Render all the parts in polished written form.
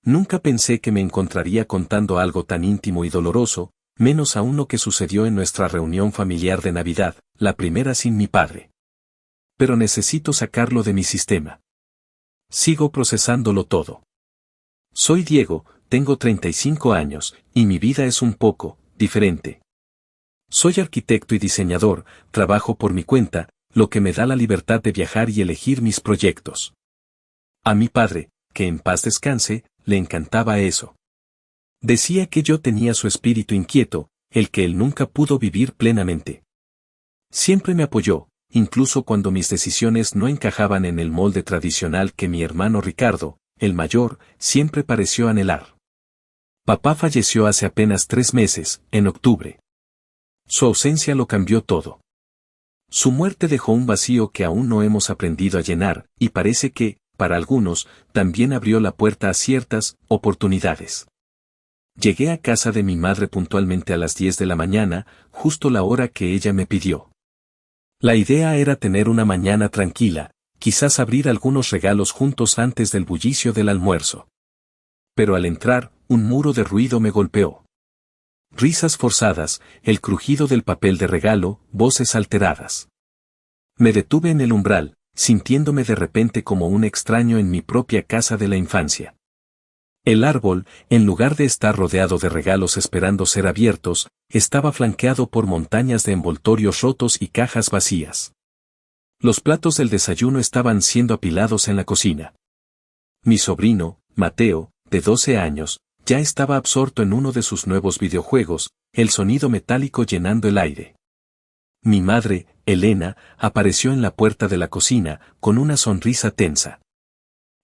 Nunca pensé que me encontraría contando algo tan íntimo y doloroso, menos aún lo que sucedió en nuestra reunión familiar de Navidad, la primera sin mi padre. Pero necesito sacarlo de mi sistema. Sigo procesándolo todo. Soy Diego, tengo 35 años, y mi vida es un poco diferente. Soy arquitecto y diseñador, trabajo por mi cuenta, lo que me da la libertad de viajar y elegir mis proyectos. A mi padre, que en paz descanse, le encantaba eso. Decía que yo tenía su espíritu inquieto, el que él nunca pudo vivir plenamente. Siempre me apoyó, incluso cuando mis decisiones no encajaban en el molde tradicional que mi hermano Ricardo, el mayor, siempre pareció anhelar. Papá falleció hace apenas 3 meses, en octubre. Su ausencia lo cambió todo. Su muerte dejó un vacío que aún no hemos aprendido a llenar, y parece que, para algunos, también abrió la puerta a ciertas oportunidades. Llegué a casa de mi madre puntualmente a las 10 de la mañana, justo la hora que ella me pidió. La idea era tener una mañana tranquila, quizás abrir algunos regalos juntos antes del bullicio del almuerzo. Pero al entrar, un muro de ruido me golpeó. Risas forzadas, el crujido del papel de regalo, voces alteradas. Me detuve en el umbral, sintiéndome de repente como un extraño en mi propia casa de la infancia. El árbol, en lugar de estar rodeado de regalos esperando ser abiertos, estaba flanqueado por montañas de envoltorios rotos y cajas vacías. Los platos del desayuno estaban siendo apilados en la cocina. Mi sobrino, Mateo, de 12 años, ya estaba absorto en uno de sus nuevos videojuegos, el sonido metálico llenando el aire. Mi madre, Elena, apareció en la puerta de la cocina, con una sonrisa tensa.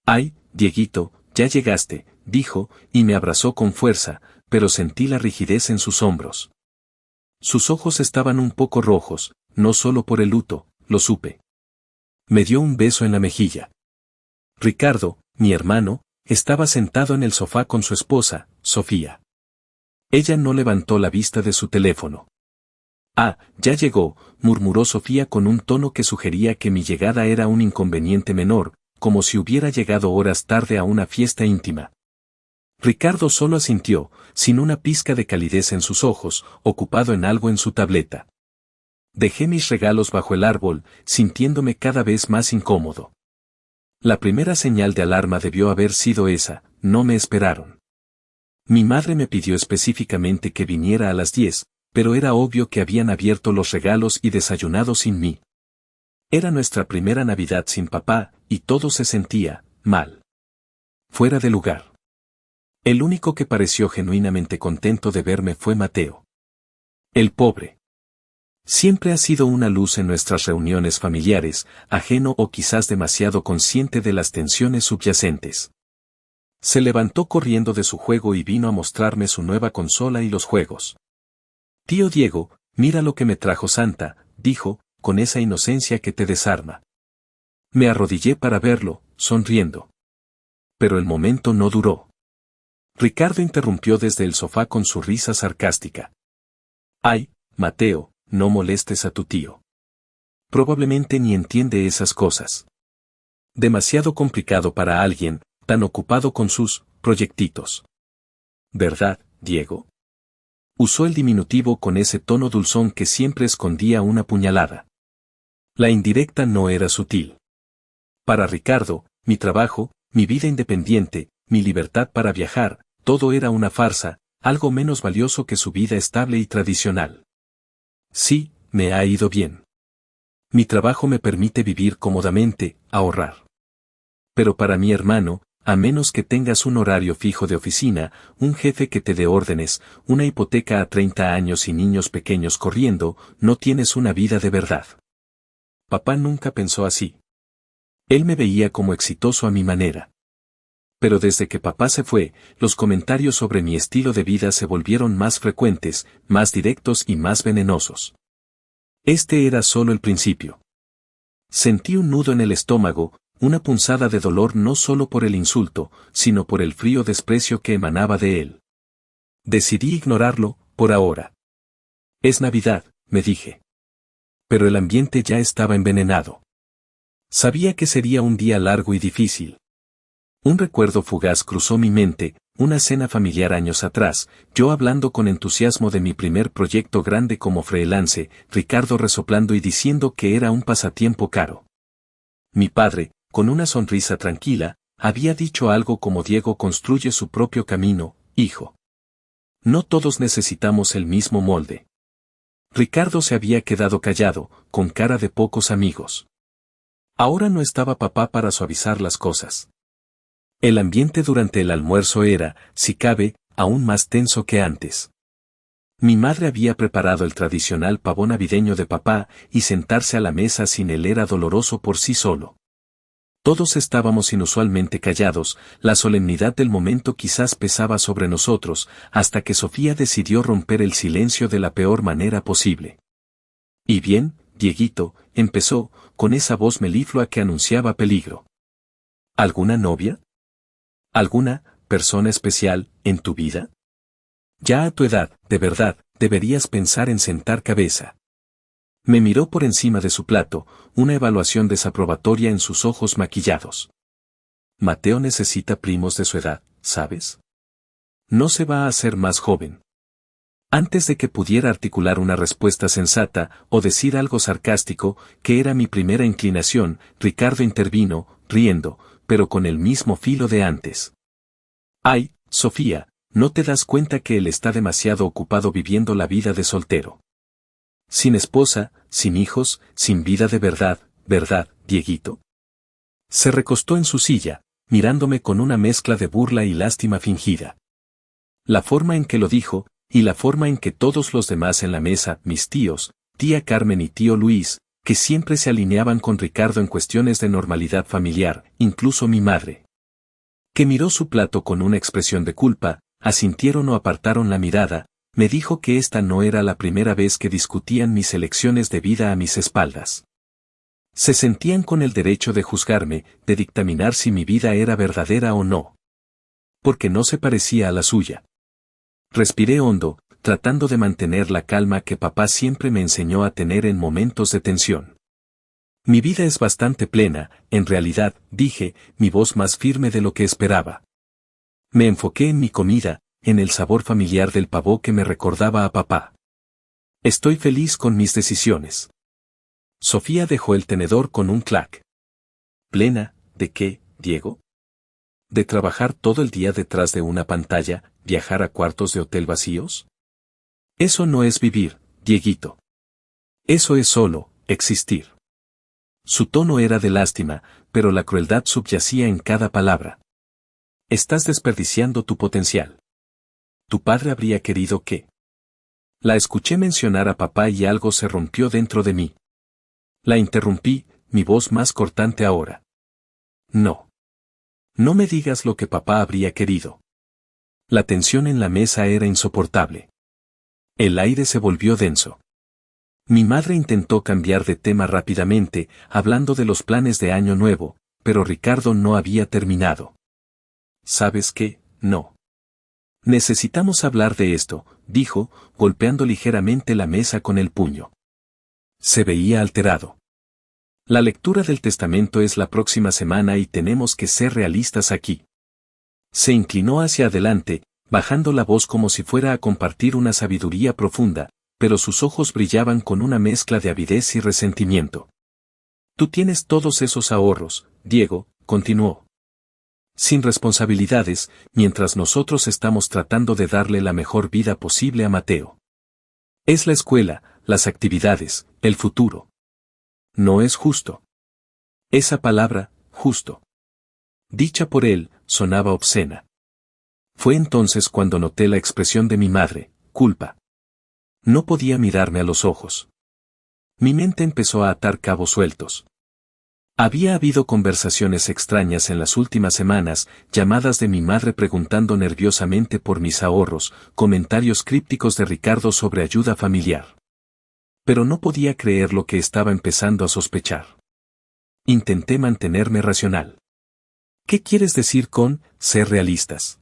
«Ay, Dieguito, ya llegaste», dijo, y me abrazó con fuerza, pero sentí la rigidez en sus hombros. Sus ojos estaban un poco rojos, no solo por el luto, lo supe. Me dio un beso en la mejilla. Ricardo, mi hermano, estaba sentado en el sofá con su esposa, Sofía. Ella no levantó la vista de su teléfono. «Ah, ya llegó», murmuró Sofía con un tono que sugería que mi llegada era un inconveniente menor, como si hubiera llegado horas tarde a una fiesta íntima. Ricardo solo asintió, sin una pizca de calidez en sus ojos, ocupado en algo en su tableta. Dejé mis regalos bajo el árbol, sintiéndome cada vez más incómodo. La primera señal de alarma debió haber sido esa, no me esperaron. Mi madre me pidió específicamente que viniera a las 10, pero era obvio que habían abierto los regalos y desayunado sin mí. Era nuestra primera Navidad sin papá, y todo se sentía mal. Fuera de lugar. El único que pareció genuinamente contento de verme fue Mateo. El pobre. Siempre ha sido una luz en nuestras reuniones familiares, ajeno o quizás demasiado consciente de las tensiones subyacentes. Se levantó corriendo de su juego y vino a mostrarme su nueva consola y los juegos. «Tío Diego, mira lo que me trajo Santa», dijo, con esa inocencia que te desarma. Me arrodillé para verlo, sonriendo. Pero el momento no duró. Ricardo interrumpió desde el sofá con su risa sarcástica. «Ay, Mateo, no molestes a tu tío. Probablemente ni entiende esas cosas. Demasiado complicado para alguien, tan ocupado con sus proyectitos. ¿Verdad, Diego?». Usó el diminutivo con ese tono dulzón que siempre escondía una puñalada. La indirecta no era sutil. Para Ricardo, mi trabajo, mi vida independiente, mi libertad para viajar, todo era una farsa, algo menos valioso que su vida estable y tradicional. Sí, me ha ido bien. Mi trabajo me permite vivir cómodamente, ahorrar. Pero para mi hermano, a menos que tengas un horario fijo de oficina, un jefe que te dé órdenes, una hipoteca a 30 años y niños pequeños corriendo, no tienes una vida de verdad. Papá nunca pensó así. Él me veía como exitoso a mi manera. Pero desde que papá se fue, los comentarios sobre mi estilo de vida se volvieron más frecuentes, más directos y más venenosos. Este era solo el principio. Sentí un nudo en el estómago, una punzada de dolor no solo por el insulto, sino por el frío desprecio que emanaba de él. Decidí ignorarlo, por ahora. «Es Navidad», me dije. Pero el ambiente ya estaba envenenado. Sabía que sería un día largo y difícil. Un recuerdo fugaz cruzó mi mente, una cena familiar años atrás, yo hablando con entusiasmo de mi primer proyecto grande como freelance, Ricardo resoplando y diciendo que era un pasatiempo caro. Mi padre, con una sonrisa tranquila, había dicho algo como Diego construye su propio camino, hijo. No todos necesitamos el mismo molde. Ricardo se había quedado callado, con cara de pocos amigos. Ahora no estaba papá para suavizar las cosas. El ambiente durante el almuerzo era, si cabe, aún más tenso que antes. Mi madre había preparado el tradicional pavo navideño de papá, y sentarse a la mesa sin él era doloroso por sí solo. Todos estábamos inusualmente callados, la solemnidad del momento quizás pesaba sobre nosotros, hasta que Sofía decidió romper el silencio de la peor manera posible. Y bien, Dieguito, empezó, con esa voz meliflua que anunciaba peligro. ¿Alguna novia? ¿Alguna persona especial en tu vida? Ya a tu edad, de verdad, deberías pensar en sentar cabeza. Me miró por encima de su plato, una evaluación desaprobatoria en sus ojos maquillados. Mateo necesita primos de su edad, ¿sabes? No se va a hacer más joven. Antes de que pudiera articular una respuesta sensata o decir algo sarcástico, que era mi primera inclinación, Ricardo intervino, riendo, pero con el mismo filo de antes. Ay, Sofía, ¿no te das cuenta que él está demasiado ocupado viviendo la vida de soltero? Sin esposa, sin hijos, sin vida de verdad, ¿verdad, Dieguito? Se recostó en su silla, mirándome con una mezcla de burla y lástima fingida. La forma en que lo dijo, y la forma en que todos los demás en la mesa, mis tíos, tía Carmen y tío Luis, que siempre se alineaban con Ricardo en cuestiones de normalidad familiar, incluso mi madre, que miró su plato con una expresión de culpa, asintieron o apartaron la mirada, me dijo que esta no era la primera vez que discutían mis elecciones de vida a mis espaldas. Se sentían con el derecho de juzgarme, de dictaminar si mi vida era verdadera o no. Porque no se parecía a la suya. Respiré hondo, tratando de mantener la calma que papá siempre me enseñó a tener en momentos de tensión. Mi vida es bastante plena, en realidad, dije, mi voz más firme de lo que esperaba. Me enfoqué en mi comida, en el sabor familiar del pavo que me recordaba a papá. Estoy feliz con mis decisiones. Sofía dejó el tenedor con un clac. ¿Plena? ¿De qué, Diego? ¿De trabajar todo el día detrás de una pantalla, viajar a cuartos de hotel vacíos? Eso no es vivir, Dieguito. Eso es solo, existir. Su tono era de lástima, pero la crueldad subyacía en cada palabra. Estás desperdiciando tu potencial. ¿Tu padre habría querido qué? La escuché mencionar a papá y algo se rompió dentro de mí. La interrumpí, mi voz más cortante ahora. No. No me digas lo que papá habría querido. La tensión en la mesa era insoportable. El aire se volvió denso. Mi madre intentó cambiar de tema rápidamente, hablando de los planes de Año Nuevo, pero Ricardo no había terminado. ¿Sabes qué? No. Necesitamos hablar de esto, dijo, golpeando ligeramente la mesa con el puño. Se veía alterado. La lectura del testamento es la próxima semana y tenemos que ser realistas aquí. Se inclinó hacia adelante, bajando la voz como si fuera a compartir una sabiduría profunda, pero sus ojos brillaban con una mezcla de avidez y resentimiento. Tú tienes todos esos ahorros, Diego, continuó. Sin responsabilidades, mientras nosotros estamos tratando de darle la mejor vida posible a Mateo. Es la escuela, las actividades, el futuro. No es justo. Esa palabra, justo, dicha por él, sonaba obscena. Fue entonces cuando noté la expresión de mi madre, culpa. No podía mirarme a los ojos. Mi mente empezó a atar cabos sueltos. Había habido conversaciones extrañas en las últimas semanas, llamadas de mi madre preguntando nerviosamente por mis ahorros, comentarios crípticos de Ricardo sobre ayuda familiar. Pero no podía creer lo que estaba empezando a sospechar. Intenté mantenerme racional. ¿Qué quieres decir con ser realistas?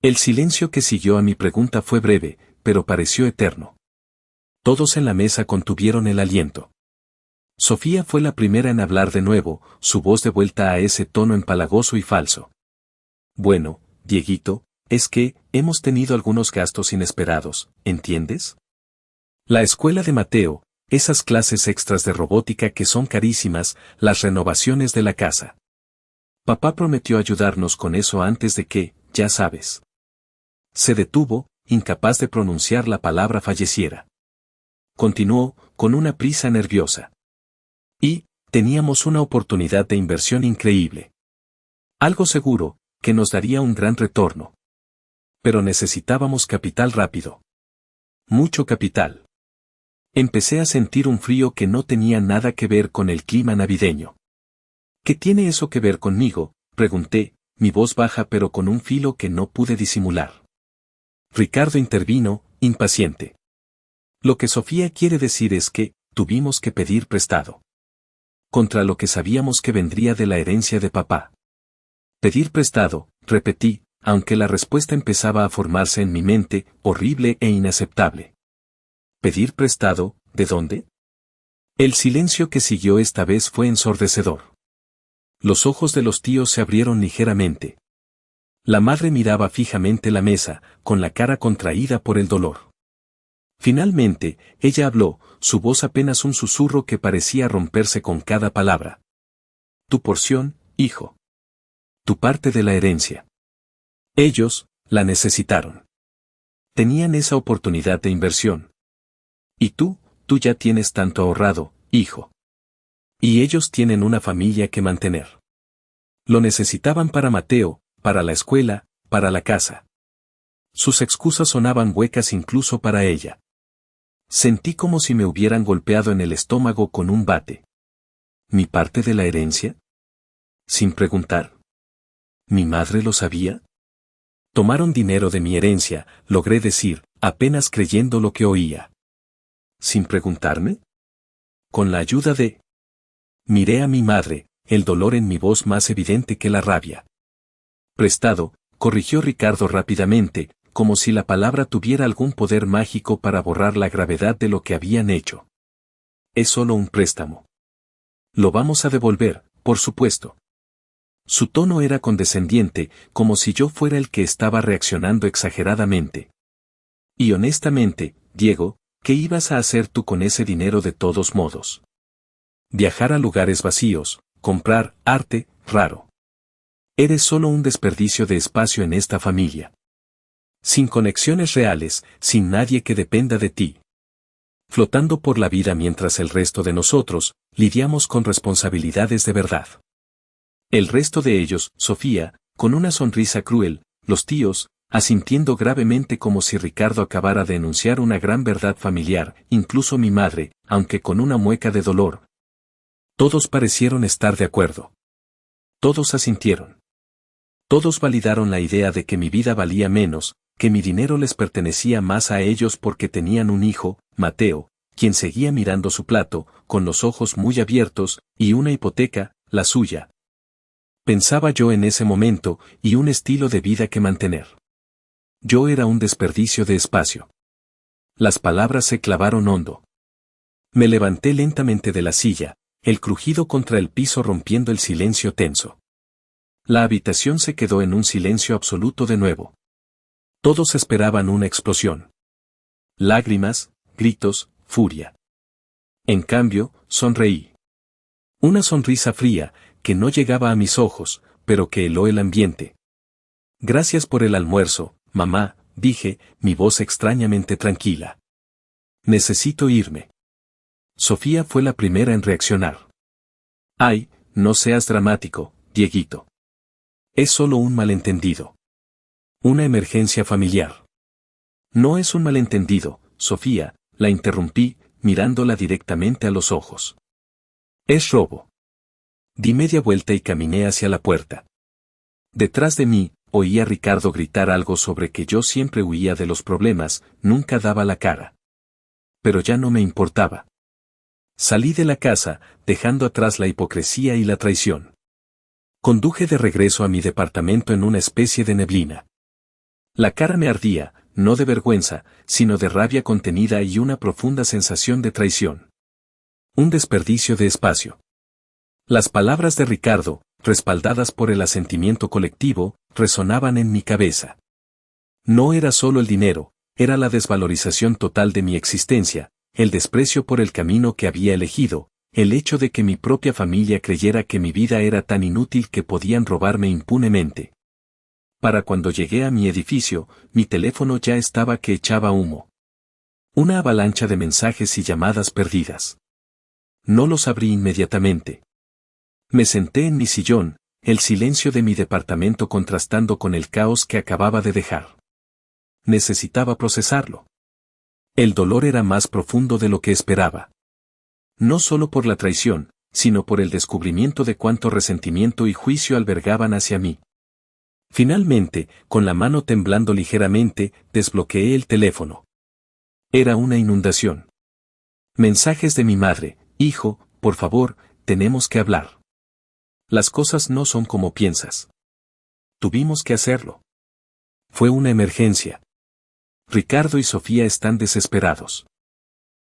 El silencio que siguió a mi pregunta fue breve, pero pareció eterno. Todos en la mesa contuvieron el aliento. Sofía fue la primera en hablar de nuevo, su voz de vuelta a ese tono empalagoso y falso. Bueno, Dieguito, es que, hemos tenido algunos gastos inesperados, ¿entiendes? La escuela de Mateo, esas clases extras de robótica que son carísimas, las renovaciones de la casa. Papá prometió ayudarnos con eso antes de que, ya sabes. Se detuvo, incapaz de pronunciar la palabra falleciera. Continuó, con una prisa nerviosa. Y, teníamos una oportunidad de inversión increíble. Algo seguro, que nos daría un gran retorno. Pero necesitábamos capital rápido. Mucho capital. Empecé a sentir un frío que no tenía nada que ver con el clima navideño. ¿Qué tiene eso que ver conmigo?, pregunté, mi voz baja pero con un filo que no pude disimular. Ricardo intervino, impaciente. Lo que Sofía quiere decir es que, tuvimos que pedir prestado. Contra lo que sabíamos que vendría de la herencia de papá. Pedir prestado, repetí, aunque la respuesta empezaba a formarse en mi mente, horrible e inaceptable. ¿Pedir prestado, de dónde? El silencio que siguió esta vez fue ensordecedor. Los ojos de los tíos se abrieron ligeramente. La madre miraba fijamente la mesa, con la cara contraída por el dolor. Finalmente, ella habló, su voz apenas un susurro que parecía romperse con cada palabra. Tu porción, hijo. Tu parte de la herencia. Ellos, la necesitaron. Tenían esa oportunidad de inversión. Y tú ya tienes tanto ahorrado, hijo. Y ellos tienen una familia que mantener. Lo necesitaban para Mateo, para la escuela, para la casa. Sus excusas sonaban huecas incluso para ella. Sentí como si me hubieran golpeado en el estómago con un bate. ¿Mi parte de la herencia? Sin preguntar. ¿Mi madre lo sabía? Tomaron dinero de mi herencia, logré decir, apenas creyendo lo que oía. ¿Sin preguntarme? Con la ayuda de... Miré a mi madre, el dolor en mi voz más evidente que la rabia. Prestado, corrigió Ricardo rápidamente, como si la palabra tuviera algún poder mágico para borrar la gravedad de lo que habían hecho. Es solo un préstamo. Lo vamos a devolver, por supuesto. Su tono era condescendiente, como si yo fuera el que estaba reaccionando exageradamente. Y honestamente, Diego, ¿qué ibas a hacer tú con ese dinero de todos modos? Viajar a lugares vacíos, comprar arte raro. Eres solo un desperdicio de espacio en esta familia. Sin conexiones reales, sin nadie que dependa de ti. Flotando por la vida mientras el resto de nosotros, lidiamos con responsabilidades de verdad. El resto de ellos, Sofía, con una sonrisa cruel, los tíos, asintiendo gravemente como si Ricardo acabara de enunciar una gran verdad familiar, incluso mi madre, aunque con una mueca de dolor. Todos parecieron estar de acuerdo. Todos asintieron. Todos validaron la idea de que mi vida valía menos, que mi dinero les pertenecía más a ellos porque tenían un hijo, Mateo, quien seguía mirando su plato, con los ojos muy abiertos, y una hipoteca, la suya. Pensaba yo en ese momento, y un estilo de vida que mantener. Yo era un desperdicio de espacio. Las palabras se clavaron hondo. Me levanté lentamente de la silla, el crujido contra el piso rompiendo el silencio tenso. La habitación se quedó en un silencio absoluto de nuevo. Todos esperaban una explosión. Lágrimas, gritos, furia. En cambio, sonreí. Una sonrisa fría, que no llegaba a mis ojos, pero que heló el ambiente. Gracias por el almuerzo, mamá, dije, mi voz extrañamente tranquila. Necesito irme. Sofía fue la primera en reaccionar. Ay, no seas dramático, Dieguito. Es solo un malentendido. Una emergencia familiar. No es un malentendido, Sofía, la interrumpí, mirándola directamente a los ojos. Es robo. Di media vuelta y caminé hacia la puerta. Detrás de mí, oí a Ricardo gritar algo sobre que yo siempre huía de los problemas, nunca daba la cara. Pero ya no me importaba. Salí de la casa, dejando atrás la hipocresía y la traición. Conduje de regreso a mi departamento en una especie de neblina. La cara me ardía, no de vergüenza, sino de rabia contenida y una profunda sensación de traición. Un desperdicio de espacio. Las palabras de Ricardo, respaldadas por el asentimiento colectivo, resonaban en mi cabeza. No era solo el dinero, era la desvalorización total de mi existencia, el desprecio por el camino que había elegido, el hecho de que mi propia familia creyera que mi vida era tan inútil que podían robarme impunemente. Para cuando llegué a mi edificio, mi teléfono ya estaba que echaba humo. Una avalancha de mensajes y llamadas perdidas. No los abrí inmediatamente. Me senté en mi sillón, el silencio de mi departamento contrastando con el caos que acababa de dejar. Necesitaba procesarlo. El dolor era más profundo de lo que esperaba. No solo por la traición, sino por el descubrimiento de cuánto resentimiento y juicio albergaban hacia mí. Finalmente, con la mano temblando ligeramente, desbloqueé el teléfono. Era una inundación. Mensajes de mi madre: hijo, por favor, tenemos que hablar. Las cosas no son como piensas. Tuvimos que hacerlo. Fue una emergencia. Ricardo y Sofía están desesperados.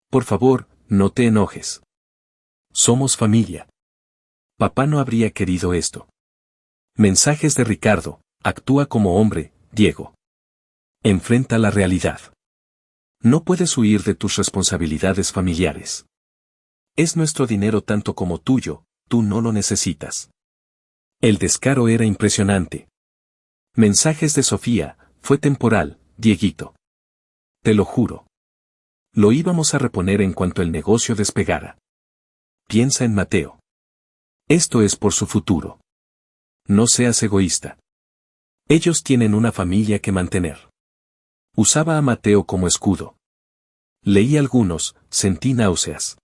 Por favor, no te enojes. Somos familia. Papá no habría querido esto. Mensajes de Ricardo: actúa como hombre, Diego. Enfrenta la realidad. No puedes huir de tus responsabilidades familiares. Es nuestro dinero tanto como tuyo, tú no lo necesitas. El descaro era impresionante. Mensajes de Sofía: fue temporal, Dieguito. Te lo juro. Lo íbamos a reponer en cuanto el negocio despegara. Piensa en Mateo. Esto es por su futuro. No seas egoísta. Ellos tienen una familia que mantener. Usaba a Mateo como escudo. Leí algunos, sentí náuseas.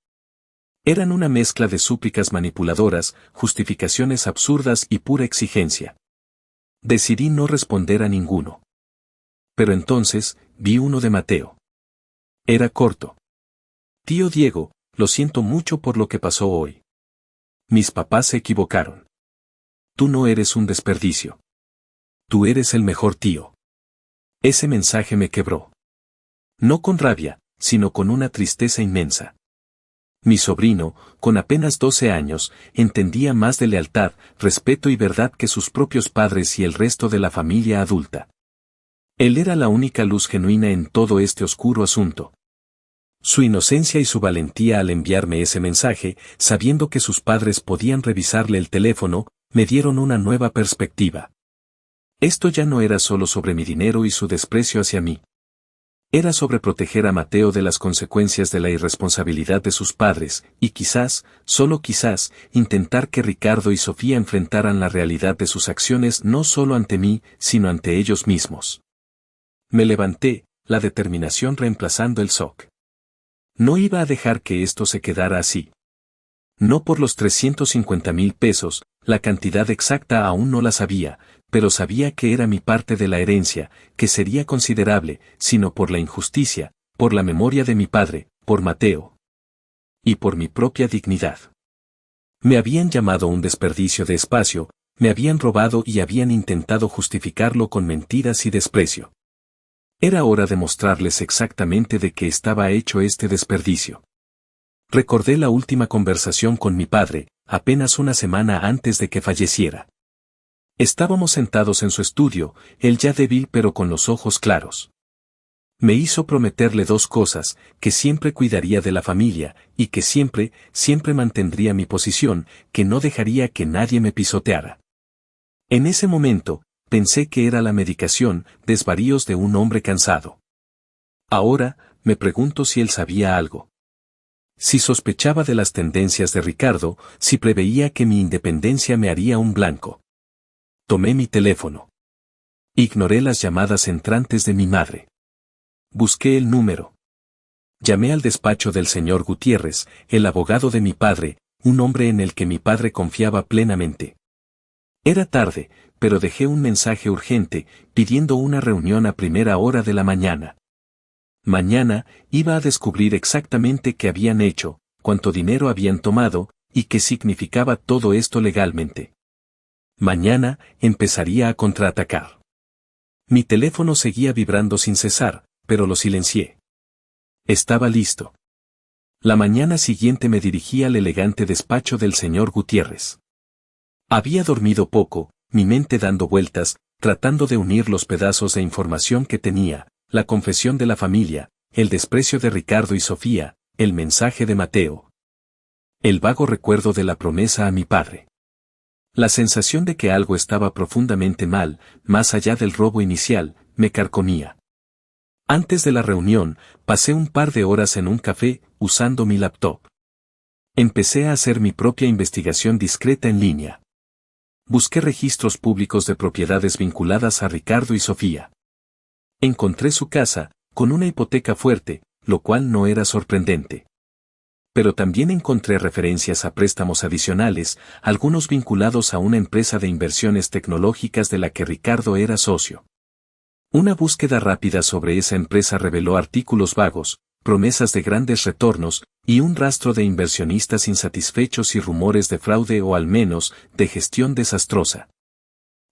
Eran una mezcla de súplicas manipuladoras, justificaciones absurdas y pura exigencia. Decidí no responder a ninguno. Pero entonces, vi uno de Mateo. Era corto. Tío Diego, lo siento mucho por lo que pasó hoy. Mis papás se equivocaron. Tú no eres un desperdicio. Tú eres el mejor tío. Ese mensaje me quebró. No con rabia, sino con una tristeza inmensa. Mi sobrino, con apenas 12 años, entendía más de lealtad, respeto y verdad que sus propios padres y el resto de la familia adulta. Él era la única luz genuina en todo este oscuro asunto. Su inocencia y su valentía al enviarme ese mensaje, sabiendo que sus padres podían revisarle el teléfono, me dieron una nueva perspectiva. Esto ya no era solo sobre mi dinero y su desprecio hacia mí. Era sobre proteger a Mateo de las consecuencias de la irresponsabilidad de sus padres, y quizás, solo quizás, intentar que Ricardo y Sofía enfrentaran la realidad de sus acciones no solo ante mí, sino ante ellos mismos. Me levanté, la determinación reemplazando el shock. No iba a dejar que esto se quedara así. No por los 350,000 pesos, la cantidad exacta aún no la sabía, pero sabía que era mi parte de la herencia, que sería considerable, sino por la injusticia, por la memoria de mi padre, por Mateo. Y por mi propia dignidad. Me habían llamado un desperdicio de espacio, me habían robado y habían intentado justificarlo con mentiras y desprecio. Era hora de mostrarles exactamente de qué estaba hecho este desperdicio. Recordé la última conversación con mi padre, apenas una semana antes de que falleciera. Estábamos sentados en su estudio, él ya débil pero con los ojos claros. Me hizo prometerle dos cosas: que siempre cuidaría de la familia, y que siempre, siempre mantendría mi posición, que no dejaría que nadie me pisoteara. En ese momento, pensé que era la medicación, desvaríos de un hombre cansado. Ahora, me pregunto si él sabía algo. Si sospechaba de las tendencias de Ricardo, si preveía que mi independencia me haría un blanco. Tomé mi teléfono. Ignoré las llamadas entrantes de mi madre. Busqué el número. Llamé al despacho del señor Gutiérrez, el abogado de mi padre, un hombre en el que mi padre confiaba plenamente. Era tarde, pero dejé un mensaje urgente, pidiendo una reunión a primera hora de la mañana. Mañana, iba a descubrir exactamente qué habían hecho, cuánto dinero habían tomado, y qué significaba todo esto legalmente. Mañana, empezaría a contraatacar. Mi teléfono seguía vibrando sin cesar, pero lo silencié. Estaba listo. La mañana siguiente me dirigí al elegante despacho del señor Gutiérrez. Había dormido poco, mi mente dando vueltas, tratando de unir los pedazos de información que tenía, la confesión de la familia, el desprecio de Ricardo y Sofía, el mensaje de Mateo. El vago recuerdo de la promesa a mi padre. La sensación de que algo estaba profundamente mal, más allá del robo inicial, me carcomía. Antes de la reunión, pasé un par de horas en un café, usando mi laptop. Empecé a hacer mi propia investigación discreta en línea. Busqué registros públicos de propiedades vinculadas a Ricardo y Sofía. Encontré su casa, con una hipoteca fuerte, lo cual no era sorprendente. Pero también encontré referencias a préstamos adicionales, algunos vinculados a una empresa de inversiones tecnológicas de la que Ricardo era socio. Una búsqueda rápida sobre esa empresa reveló artículos vagos, promesas de grandes retornos, y un rastro de inversionistas insatisfechos y rumores de fraude o al menos, de gestión desastrosa.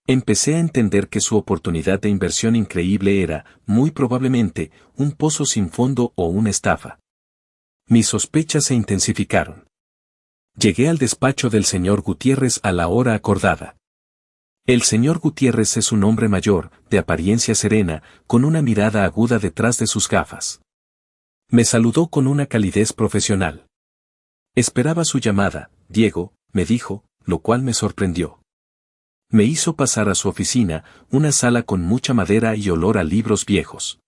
Empecé a entender que su oportunidad de inversión increíble era, muy probablemente, un pozo sin fondo o una estafa. Mis sospechas se intensificaron. Llegué al despacho del señor Gutiérrez a la hora acordada. El señor Gutiérrez es un hombre mayor, de apariencia serena, con una mirada aguda detrás de sus gafas. Me saludó con una calidez profesional. Esperaba su llamada, Diego, me dijo, lo cual me sorprendió. Me hizo pasar a su oficina, una sala con mucha madera y olor a libros viejos.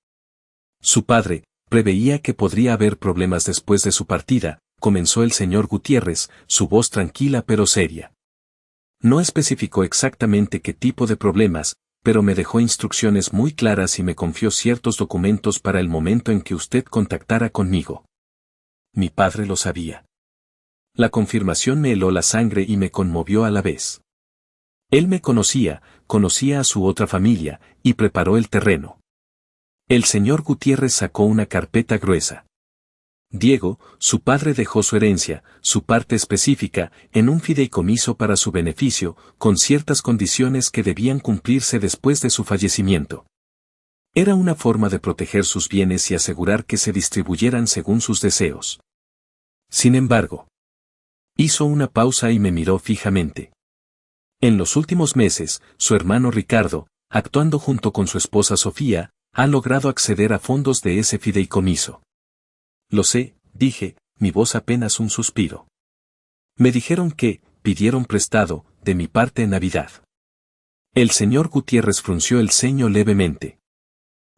Su padre, preveía que podría haber problemas después de su partida, comenzó el señor Gutiérrez, su voz tranquila pero seria. No especificó exactamente qué tipo de problemas, pero me dejó instrucciones muy claras y me confió ciertos documentos para el momento en que usted contactara conmigo. Mi padre lo sabía. La confirmación me heló la sangre y me conmovió a la vez. Él me conocía a su otra familia, y preparó el terreno. El señor Gutiérrez sacó una carpeta gruesa. Diego, su padre dejó su herencia, su parte específica, en un fideicomiso para su beneficio, con ciertas condiciones que debían cumplirse después de su fallecimiento. Era una forma de proteger sus bienes y asegurar que se distribuyeran según sus deseos. Sin embargo, hizo una pausa y me miró fijamente. En los últimos meses, su hermano Ricardo, actuando junto con su esposa Sofía, ha logrado acceder a fondos de ese fideicomiso. Lo sé, dije, mi voz apenas un suspiro. Me dijeron que, pidieron prestado, de mi parte en Navidad. El señor Gutiérrez frunció el ceño levemente.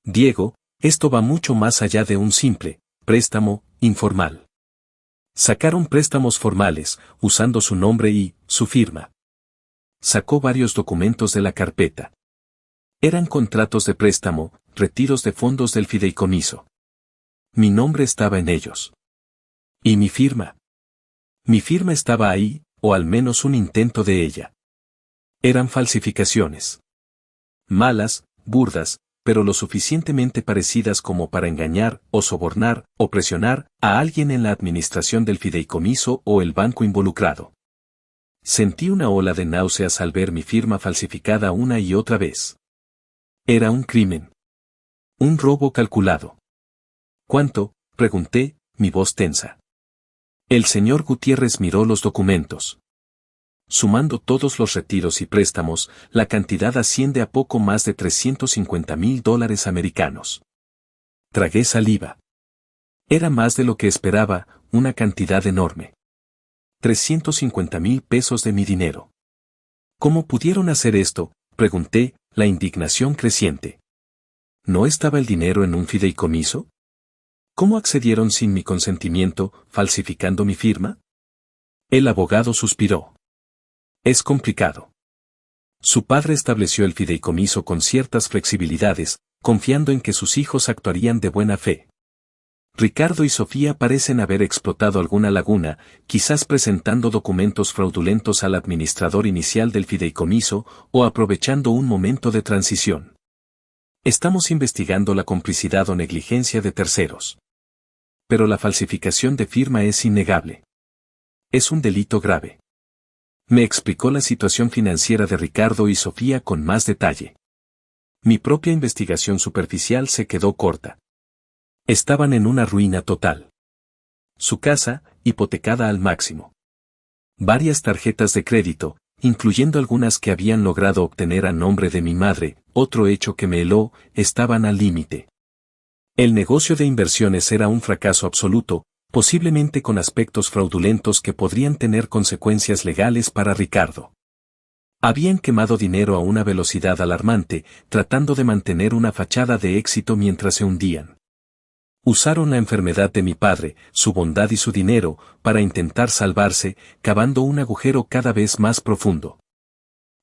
Diego, esto va mucho más allá de un simple préstamo informal. Sacaron préstamos formales, usando su nombre y su firma. Sacó varios documentos de la carpeta. Eran contratos de préstamo, retiros de fondos del fideicomiso. Mi nombre estaba en ellos. ¿Y mi firma? Mi firma estaba ahí, o al menos un intento de ella. Eran falsificaciones. Malas, burdas, pero lo suficientemente parecidas como para engañar, o sobornar, o presionar, a alguien en la administración del fideicomiso o el banco involucrado. Sentí una ola de náuseas al ver mi firma falsificada una y otra vez. Era un crimen. Un robo calculado. ¿Cuánto?, pregunté, mi voz tensa. El señor Gutiérrez miró los documentos. Sumando todos los retiros y préstamos, la cantidad asciende a poco más de $350,000 americanos. Tragué saliva. Era más de lo que esperaba, una cantidad enorme. 350,000 pesos de mi dinero. ¿Cómo pudieron hacer esto?, pregunté, la indignación creciente. ¿No estaba el dinero en un fideicomiso? ¿Cómo accedieron sin mi consentimiento, falsificando mi firma? El abogado suspiró. Es complicado. Su padre estableció el fideicomiso con ciertas flexibilidades, confiando en que sus hijos actuarían de buena fe. Ricardo y Sofía parecen haber explotado alguna laguna, quizás presentando documentos fraudulentos al administrador inicial del fideicomiso o aprovechando un momento de transición. Estamos investigando la complicidad o negligencia de terceros. Pero la falsificación de firma es innegable. Es un delito grave. Me explicó la situación financiera de Ricardo y Sofía con más detalle. Mi propia investigación superficial se quedó corta. Estaban en una ruina total. Su casa, hipotecada al máximo. Varias tarjetas de crédito, incluyendo algunas que habían logrado obtener a nombre de mi madre, otro hecho que me heló, estaban al límite. El negocio de inversiones era un fracaso absoluto, posiblemente con aspectos fraudulentos que podrían tener consecuencias legales para Ricardo. Habían quemado dinero a una velocidad alarmante, tratando de mantener una fachada de éxito mientras se hundían. Usaron la enfermedad de mi padre, su bondad y su dinero, para intentar salvarse, cavando un agujero cada vez más profundo.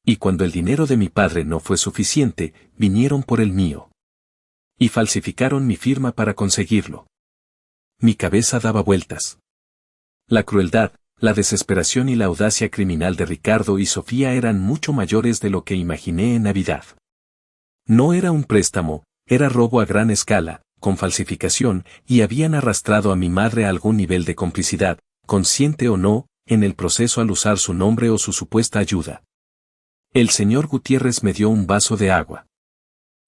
Y cuando el dinero de mi padre no fue suficiente, vinieron por el mío. Y falsificaron mi firma para conseguirlo. Mi cabeza daba vueltas. La crueldad, la desesperación y la audacia criminal de Ricardo y Sofía eran mucho mayores de lo que imaginé en Navidad. No era un préstamo, era robo a gran escala, con falsificación, y habían arrastrado a mi madre a algún nivel de complicidad, consciente o no, en el proceso al usar su nombre o su supuesta ayuda. El señor Gutiérrez me dio un vaso de agua.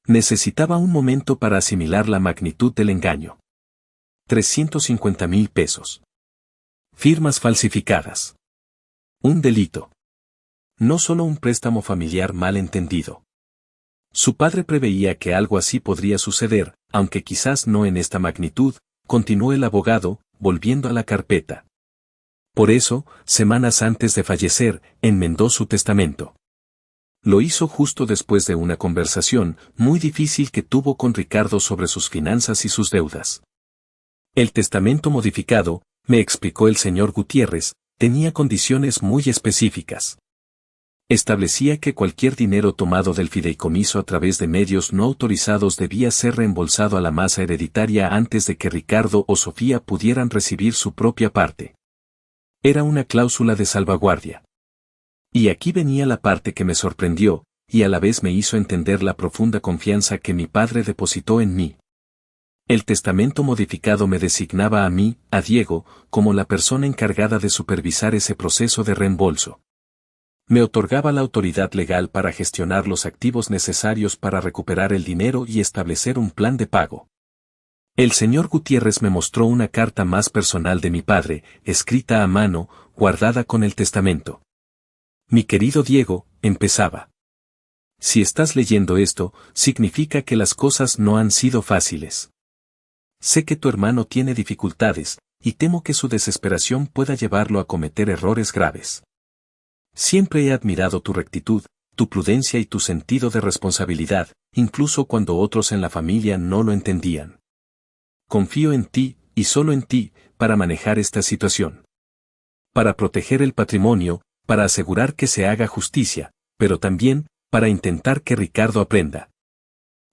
Necesitaba un momento para asimilar la magnitud del engaño. 350,000 pesos. Firmas falsificadas. Un delito. No solo un préstamo familiar mal entendido. Su padre preveía que algo así podría suceder, aunque quizás no en esta magnitud, continuó el abogado, volviendo a la carpeta. Por eso, semanas antes de fallecer, enmendó su testamento. Lo hizo justo después de una conversación muy difícil que tuvo con Ricardo sobre sus finanzas y sus deudas. El testamento modificado, me explicó el señor Gutiérrez, tenía condiciones muy específicas. Establecía que cualquier dinero tomado del fideicomiso a través de medios no autorizados debía ser reembolsado a la masa hereditaria antes de que Ricardo o Sofía pudieran recibir su propia parte. Era una cláusula de salvaguardia. Y aquí venía la parte que me sorprendió, y a la vez me hizo entender la profunda confianza que mi padre depositó en mí. El testamento modificado me designaba a mí, a Diego, como la persona encargada de supervisar ese proceso de reembolso. Me otorgaba la autoridad legal para gestionar los activos necesarios para recuperar el dinero y establecer un plan de pago. El señor Gutiérrez me mostró una carta más personal de mi padre, escrita a mano, guardada con el testamento. Mi querido Diego, empezaba. Si estás leyendo esto, significa que las cosas no han sido fáciles. Sé que tu hermano tiene dificultades, y temo que su desesperación pueda llevarlo a cometer errores graves. Siempre he admirado tu rectitud, tu prudencia y tu sentido de responsabilidad, incluso cuando otros en la familia no lo entendían. Confío en ti, y solo en ti, para manejar esta situación. Para proteger el patrimonio, para asegurar que se haga justicia, pero también, para intentar que Ricardo aprenda.